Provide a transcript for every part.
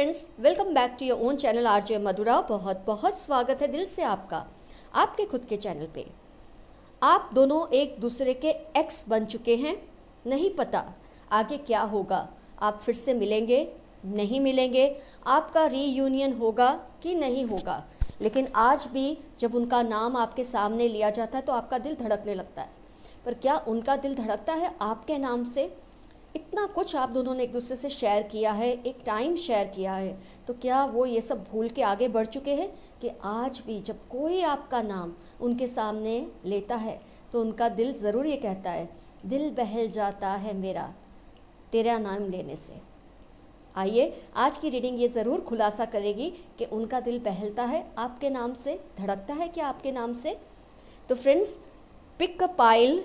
Friends, welcome back to your own channel RJ Madhura. बहुत बहुत स्वागत है दिल से आपका आपके खुद के चैनल पे। आप दोनों एक दूसरे के एक्स बन चुके हैं। नहीं पता आगे क्या होगा, आप फिर से मिलेंगे नहीं मिलेंगे, आपका रीयूनियन होगा कि नहीं होगा। लेकिन आज भी जब उनका नाम आपके सामने लिया जाता है तो आपका दिल धड़कने लगता है। पर क्या उनका दिल धड़कता है आपके नाम से? इतना कुछ आप दोनों ने एक दूसरे से शेयर किया है, एक टाइम शेयर किया है, तो क्या वो ये सब भूल के आगे बढ़ चुके हैं कि आज भी जब कोई आपका नाम उनके सामने लेता है तो उनका दिल ज़रूर ये कहता है, दिल बहल जाता है मेरा तेरा नाम लेने से। आइए, आज की रीडिंग ये ज़रूर खुलासा करेगी कि उनका दिल बहलता है आपके नाम से, धड़कता है क्या आपके नाम से। तो friends, pick a pile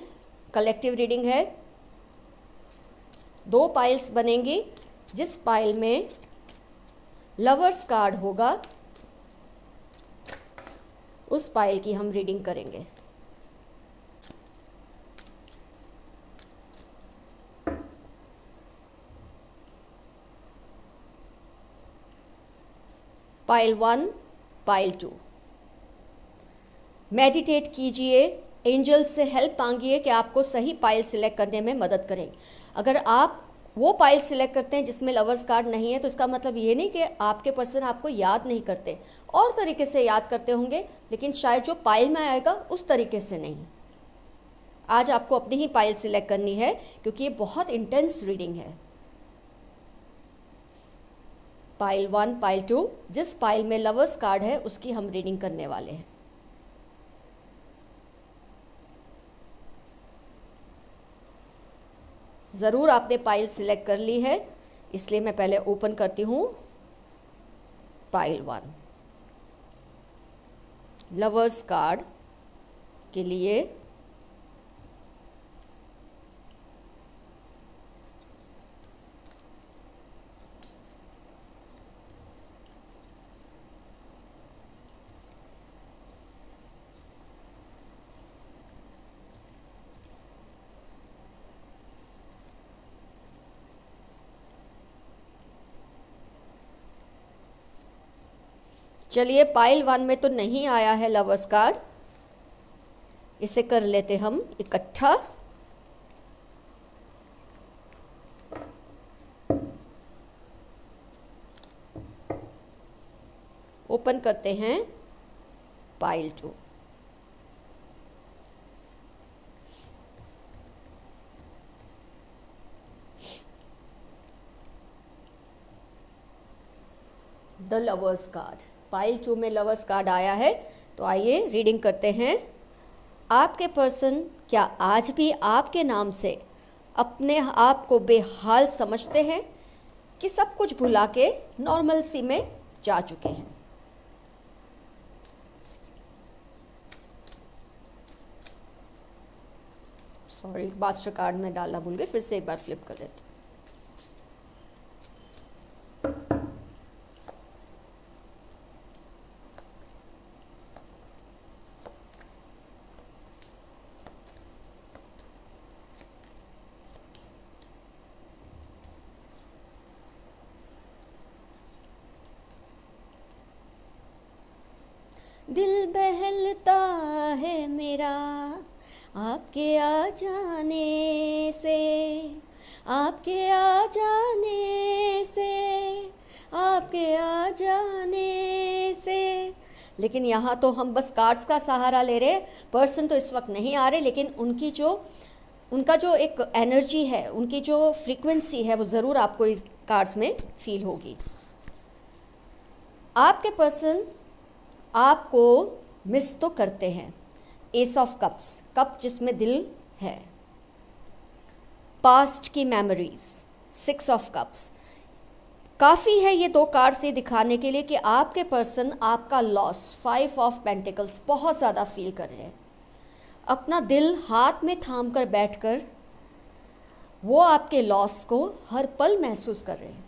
collective reading है। 2 पाइल्स बनेंगी। जिस पाइल में लवर्स कार्ड होगा उस पाइल की हम रीडिंग करेंगे। Pile 1, pile 2। मेडिटेट कीजिए, एंजल्स से हेल्प मांगिए कि आपको सही पाइल सिलेक्ट करने में मदद करें। अगर आप वो पाइल सिलेक्ट करते हैं जिसमें लवर्स कार्ड नहीं है तो इसका मतलब ये नहीं कि आपके पर्सन आपको याद नहीं करते, और तरीके से याद करते होंगे, लेकिन शायद जो पाइल में आएगा उस तरीके से नहीं। आज आपको अपनी ही पाइल सिलेक्ट करनी है क्योंकि ये बहुत इंटेंस रीडिंग है। पाइल 1, पाइल 2, जिस पाइल में लवर्स कार्ड है उसकी हम रीडिंग करने वाले हैं। ज़रूर आपने पाइल सिलेक्ट कर ली है, इसलिए मैं पहले ओपन करती हूँ पाइल 1। लवर्स कार्ड के लिए चलिए, पाइल 1 में तो नहीं आया है लवर्स कार्ड, इसे कर लेते हम इकट्ठा। ओपन करते हैं pile 2। The lovers card, pile 2 में लवर्स कार्ड आया है। तो आइए रीडिंग करते हैं। आपके पर्सन क्या आज भी आपके नाम से अपने आप को बेहाल समझते हैं कि सब कुछ भुला के नॉर्मल सी में जा चुके हैं? सॉरी, मास्टर कार्ड में डालना भूल गए, फिर से एक बार फ्लिप कर देते। दिल बहलता है मेरा आपके आ जाने से, आपके आ जाने से, आपके आ जाने से। लेकिन यहाँ तो हम बस कार्ड्स का सहारा ले रहे। पर्सन तो इस वक्त नहीं आ रहे, लेकिन उनका जो एक एनर्जी है, उनकी जो फ्रीक्वेंसी है, वो ज़रूर आपको इस कार्ड्स में फील होगी। आपके पर्सन आपको मिस तो करते हैं। एस ऑफ कप्स, कप जिसमें दिल है। पास्ट की मेमोरीज, 6 ऑफ कप्स। काफ़ी है ये 2 कार्ड से दिखाने के लिए कि आपके पर्सन आपका लॉस, 5 ऑफ पेंटिकल्स, बहुत ज़्यादा फील कर रहे हैं। अपना दिल हाथ में थाम कर बैठकर वो आपके लॉस को हर पल महसूस कर रहे हैं।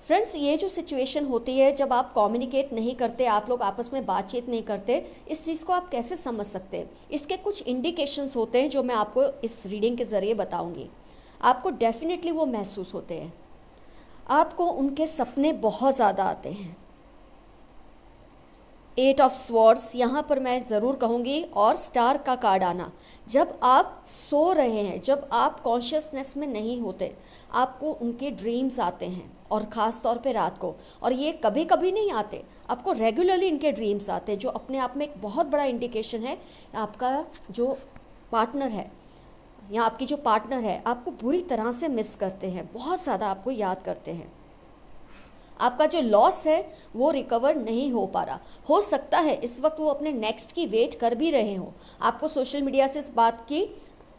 फ्रेंड्स, ये जो सिचुएशन होती है जब आप कम्युनिकेट नहीं करते, आप लोग आपस में बातचीत नहीं करते, इस चीज़ को आप कैसे समझ सकते हैं? इसके कुछ इंडिकेशंस होते हैं जो मैं आपको इस रीडिंग के ज़रिए बताऊंगी। आपको डेफिनेटली वो महसूस होते हैं। आपको उनके सपने बहुत ज़्यादा आते हैं। 8 ऑफ स्वॉर्ड्स यहाँ पर मैं ज़रूर कहूँगी, और स्टार का कार्ड आना। जब आप सो रहे हैं, जब आप कॉन्शियसनेस में नहीं होते, आपको उनके ड्रीम्स आते हैं, और ख़ास तौर पे रात को। और ये कभी कभी नहीं आते, आपको रेगुलरली इनके ड्रीम्स आते हैं, जो अपने आप में एक बहुत बड़ा इंडिकेशन है आपका जो पार्टनर है या आपकी जो पार्टनर है आपको बुरी तरह से मिस करते हैं, बहुत ज़्यादा आपको याद करते हैं। आपका जो लॉस है वो रिकवर नहीं हो पा रहा। हो सकता है इस वक्त वो अपने नेक्स्ट की वेट कर भी रहे हों। आपको सोशल मीडिया से इस बात की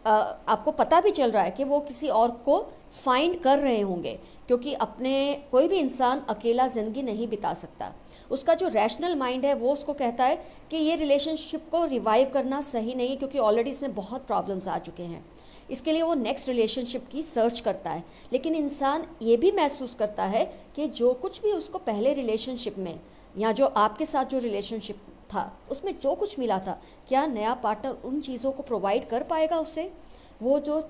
आपको पता भी चल रहा है कि वो किसी और को फाइंड कर रहे होंगे, क्योंकि अपने कोई भी इंसान अकेला ज़िंदगी नहीं बिता सकता। उसका जो रैशनल माइंड है वो उसको कहता है कि ये रिलेशनशिप को रिवाइव करना सही नहीं, क्योंकि ऑलरेडी इसमें बहुत प्रॉब्लम्स आ चुके हैं। इसके लिए वो नेक्स्ट रिलेशनशिप की सर्च करता है। लेकिन इंसान ये भी महसूस करता है कि जो कुछ भी उसको पहले रिलेशनशिप में या जो आपके साथ जो रिलेशनशिप था उसमें जो कुछ मिला था, क्या नया पार्टनर उन चीज़ों को प्रोवाइड कर पाएगा उसे? वो जो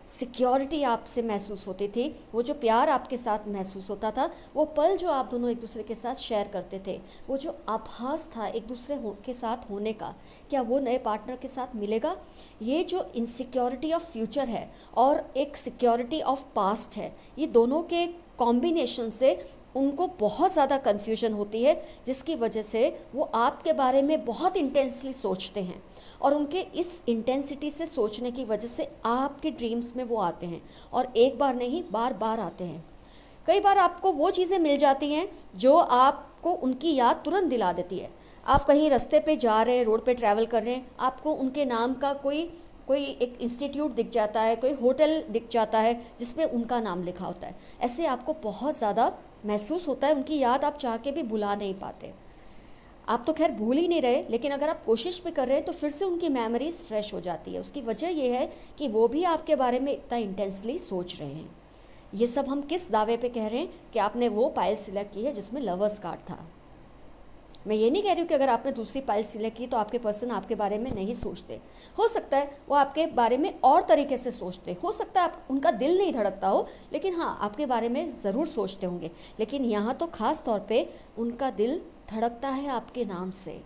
सिक्योरिटी आपसे महसूस होती थी, वो जो प्यार आपके साथ महसूस होता था, वो पल जो आप दोनों एक दूसरे के साथ शेयर करते थे, वो जो आभास था एक दूसरे के साथ होने का, क्या वो नए पार्टनर के साथ मिलेगा? ये जो इनसिक्योरिटी ऑफ फ्यूचर है और एक सिक्योरिटी ऑफ पास्ट है, ये दोनों के कॉम्बिनेशन से उनको बहुत ज़्यादा कन्फ्यूजन होती है, जिसकी वजह से वो आपके बारे में बहुत इंटेंसली सोचते हैं। और उनके इस इंटेंसिटी से सोचने की वजह से आपके ड्रीम्स में वो आते हैं, और एक बार नहीं बार बार आते हैं। कई बार आपको वो चीज़ें मिल जाती हैं जो आपको उनकी याद तुरंत दिला देती है। आप कहीं रास्ते पे जा रहे हैं, रोड पे ट्रैवल कर रहे हैं, आपको उनके नाम का कोई एक इंस्टीट्यूट दिख जाता है, कोई होटल दिख जाता है जिसमें उनका नाम लिखा होता है। ऐसे आपको बहुत ज़्यादा महसूस होता है, उनकी याद आप चाह के भी भुला नहीं पाते। आप तो खैर भूल ही नहीं रहे, लेकिन अगर आप कोशिश भी कर रहे हैं तो फिर से उनकी मेमोरीज फ्रेश हो जाती है। उसकी वजह यह है कि वो भी आपके बारे में इतना इंटेंसली सोच रहे हैं। ये सब हम किस दावे पे कह रहे हैं कि आपने वो पाइल सिलेक्ट की है जिसमें लवर्स कार्ड था। मैं ये नहीं कह रही हूँ कि अगर आपने दूसरी पाइल सिलेक्ट की तो आपके पर्सन आपके बारे में नहीं सोचते। हो सकता है वो आपके बारे में और तरीके से सोचते, हो सकता है आप उनका दिल नहीं धड़कता हो, लेकिन हाँ आपके बारे में ज़रूर सोचते होंगे। लेकिन यहाँ तो ख़ास तौर पे उनका दिल धड़कता है आपके नाम से,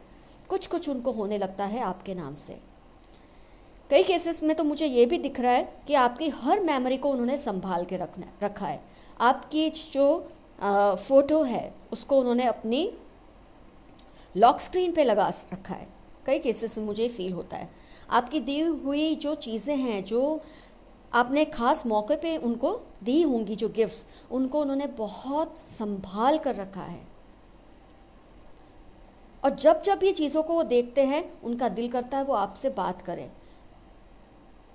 कुछ कुछ उनको होने लगता है आपके नाम से। कई केसेस में तो मुझे ये भी दिख रहा है कि आपकी हर मेमोरी को उन्होंने संभाल के रखा है। आपकी जो फ़ोटो है उसको उन्होंने अपनी लॉक स्क्रीन पे लगा रखा है। कई केसेस में मुझे फील होता है आपकी दी हुई जो चीज़ें हैं, जो आपने ख़ास मौके पे उनको दी होंगी, जो गिफ्ट्स, उनको उन्होंने बहुत संभाल कर रखा है। और जब जब ये चीज़ों को वो देखते हैं उनका दिल करता है वो आपसे बात करें।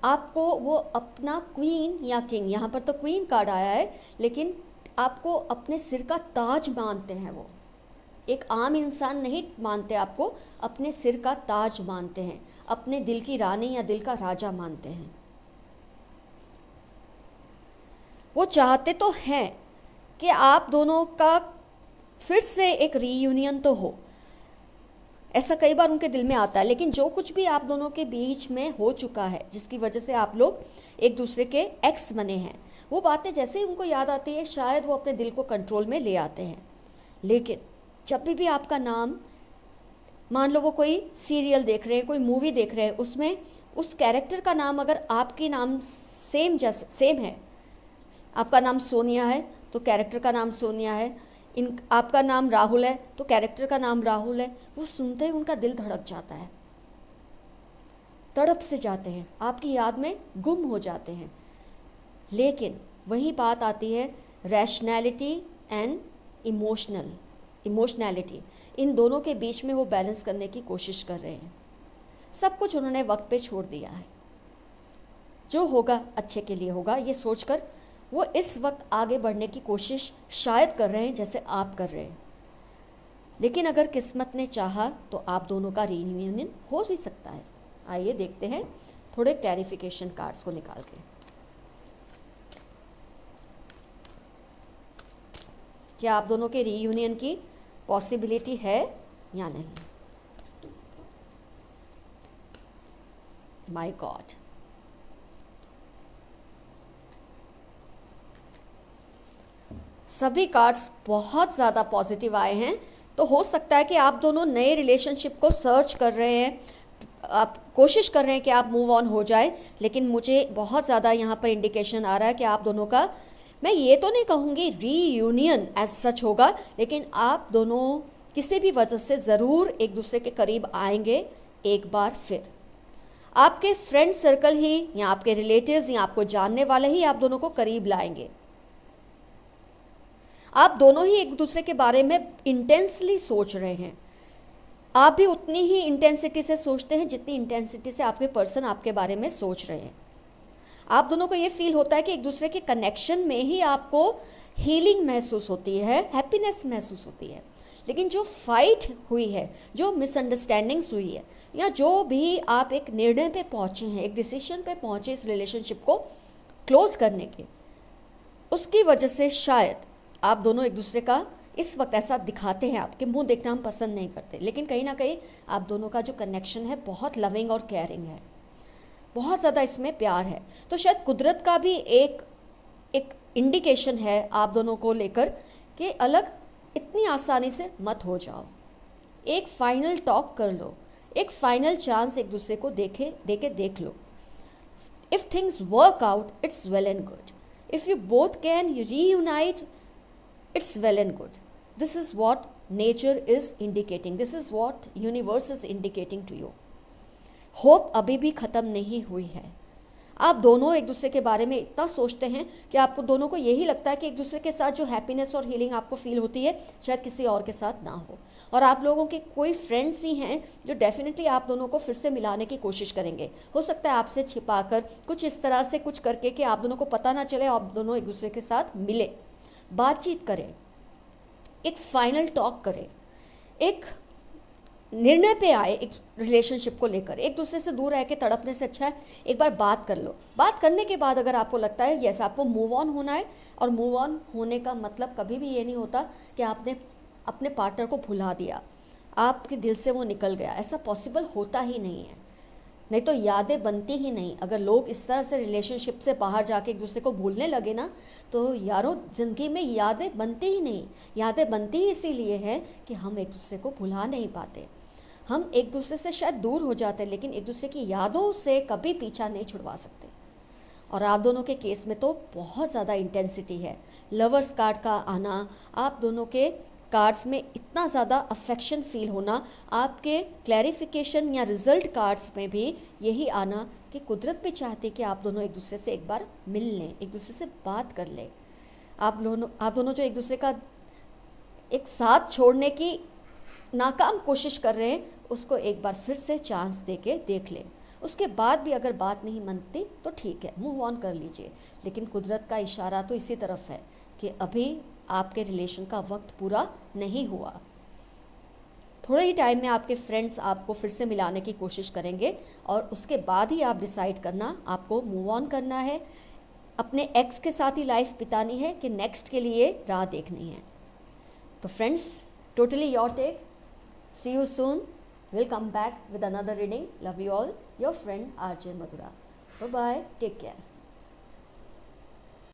आपको वो अपना क्वीन या किंग, यहाँ पर तो क्वीन कार्ड आया है, लेकिन आपको अपने सिर का ताज मानते हैं। वो एक आम इंसान नहीं मानते, आपको अपने सिर का ताज मानते हैं, अपने दिल की रानी या दिल का राजा मानते हैं। वो चाहते तो हैं कि आप दोनों का फिर से एक रीयूनियन तो हो, ऐसा कई बार उनके दिल में आता है। लेकिन जो कुछ भी आप दोनों के बीच में हो चुका है, जिसकी वजह से आप लोग एक दूसरे के एक्स बने हैं, वो बातें जैसे ही उनको याद आती है शायद वो अपने दिल को कंट्रोल में ले आते हैं। लेकिन जब भी आपका नाम, मान लो वो कोई सीरियल देख रहे हैं, कोई मूवी देख रहे हैं, उसमें उस कैरेक्टर का नाम अगर आपके नाम सेम है, आपका नाम सोनिया है तो कैरेक्टर का नाम सोनिया है, आपका नाम राहुल है तो कैरेक्टर का नाम राहुल है, वो सुनते ही उनका दिल धड़क जाता है, तड़प से जाते हैं, आपकी याद में गुम हो जाते हैं। लेकिन वही बात आती है रैशनैलिटी एंड इमोशनैलिटी, इन दोनों के बीच में वो बैलेंस करने की कोशिश कर रहे हैं। सब कुछ उन्होंने वक्त पे छोड़ दिया है, जो होगा अच्छे के लिए होगा, ये सोचकर वो इस वक्त आगे बढ़ने की कोशिश शायद कर रहे हैं जैसे आप कर रहे हैं। लेकिन अगर किस्मत ने चाहा तो आप दोनों का रीयूनियन हो भी सकता है। आइए देखते हैं थोड़े क्लैरिफिकेशन कार्ड्स को निकाल के, क्या आप दोनों के रीयूनियन की पॉसिबिलिटी है या नहीं। माय गॉड, सभी कार्ड्स बहुत ज़्यादा पॉजिटिव आए हैं, तो हो सकता है कि आप दोनों नए रिलेशनशिप को सर्च कर रहे हैं, आप कोशिश कर रहे हैं कि आप मूव ऑन हो जाए, लेकिन मुझे बहुत ज़्यादा यहाँ पर इंडिकेशन आ रहा है कि आप दोनों का, मैं ये तो नहीं कहूँगी रीयूनियन एज सच होगा, लेकिन आप दोनों किसी भी वजह से ज़रूर एक दूसरे के करीब आएंगे एक बार फिर। आपके फ्रेंड सर्कल ही या आपके रिलेटिव्स या आपको जानने वाले ही आप दोनों को करीब लाएंगे। आप दोनों ही एक दूसरे के बारे में इंटेंसली सोच रहे हैं। आप भी उतनी ही इंटेंसिटी से सोचते हैं जितनी इंटेंसिटी से आपके पर्सन आपके बारे में सोच रहे हैं। आप दोनों को ये फील होता है कि एक दूसरे के कनेक्शन में ही आपको हीलिंग महसूस होती है, हैप्पीनेस महसूस होती है। लेकिन जो फाइट हुई है, जो मिसअंडरस्टैंडिंग्स हुई है, या जो भी आप एक निर्णय पे पहुँचे हैं, एक डिसीजन पे पहुँचे इस रिलेशनशिप को क्लोज करने के, उसकी वजह से शायद आप दोनों एक दूसरे का इस वक्त ऐसा दिखाते हैं। आपके मुंह देखना हम पसंद नहीं करते, लेकिन कहीं ना कहीं आप दोनों का जो कनेक्शन है बहुत लविंग और केयरिंग है, बहुत ज़्यादा इसमें प्यार है। तो शायद कुदरत का भी एक इंडिकेशन है आप दोनों को लेकर कि अलग इतनी आसानी से मत हो जाओ, एक फाइनल टॉक कर लो, एक फाइनल चांस एक दूसरे को देख लो। If things work out it's well and good, if you both can reunite it's well and good. This is what nature is indicating. This is what universe is indicating to you. Hope अभी भी ख़त्म नहीं हुई है। आप दोनों एक दूसरे के बारे में इतना सोचते हैं कि आपको दोनों को यही लगता है कि एक दूसरे के साथ जो हैप्पीनेस और हीलिंग आपको फील होती है शायद किसी और के साथ ना हो। और आप लोगों के कोई फ्रेंड्स ही हैं जो डेफिनेटली आप दोनों को फिर से मिलाने की कोशिश करेंगे। हो सकता है आपसे छिपाकर कुछ इस तरह से कुछ करके कि आप दोनों को पता ना चले, आप दोनों एक दूसरे के साथ मिले, बातचीत करें, एक फाइनल टॉक करें, एक निर्णय पे आए एक रिलेशनशिप को लेकर। एक दूसरे से दूर रह के तड़पने से अच्छा है एक बार बात कर लो। बात करने के बाद अगर आपको लगता है यस आपको मूव ऑन होना है, और मूव ऑन होने का मतलब कभी भी ये नहीं होता कि आपने अपने पार्टनर को भुला दिया, आपके दिल से वो निकल गया, ऐसा पॉसिबल होता ही नहीं है। नहीं तो यादें बनती ही नहीं। अगर लोग इस तरह से रिलेशनशिप से बाहर जाके एक दूसरे को भूलने लगे ना, तो यारों ज़िंदगी में यादें बनती ही नहीं। यादें बनती ही इसीलिए है कि हम एक दूसरे को भुला नहीं पाते। हम एक दूसरे से शायद दूर हो जाते हैं, लेकिन एक दूसरे की यादों से कभी पीछा नहीं छुड़वा सकते। और आप दोनों के केस में तो बहुत ज़्यादा इंटेंसिटी है। लवर्स कार्ड का आना, आप दोनों के कार्ड्स में इतना ज़्यादा अफेक्शन फील होना, आपके क्लैरिफिकेशन या रिज़ल्ट कार्ड्स में भी यही आना कि कुदरत भी चाहती है कि आप दोनों एक दूसरे से एक बार मिल लें, एक दूसरे से बात कर लें। आप दोनों जो एक दूसरे का एक साथ छोड़ने की नाकाम कोशिश कर रहे हैं, उसको एक बार फिर से चांस दे के देख लें। उसके बाद भी अगर बात नहीं मनती तो ठीक है, मूव ऑन कर लीजिए। लेकिन कुदरत का इशारा तो इसी तरफ है कि अभी आपके रिलेशन का वक्त पूरा नहीं हुआ। थोड़े ही टाइम में आपके फ्रेंड्स आपको फिर से मिलाने की कोशिश करेंगे, और उसके बाद ही आप डिसाइड करना आपको मूव ऑन करना है, अपने एक्स के साथ ही लाइफ बितानी है कि नेक्स्ट के लिए राह देखनी है। तो friends, totally your take. See you soon. We'll come back with another reading. Love you all. Your friend RJ Madhura. Bye bye. Take care.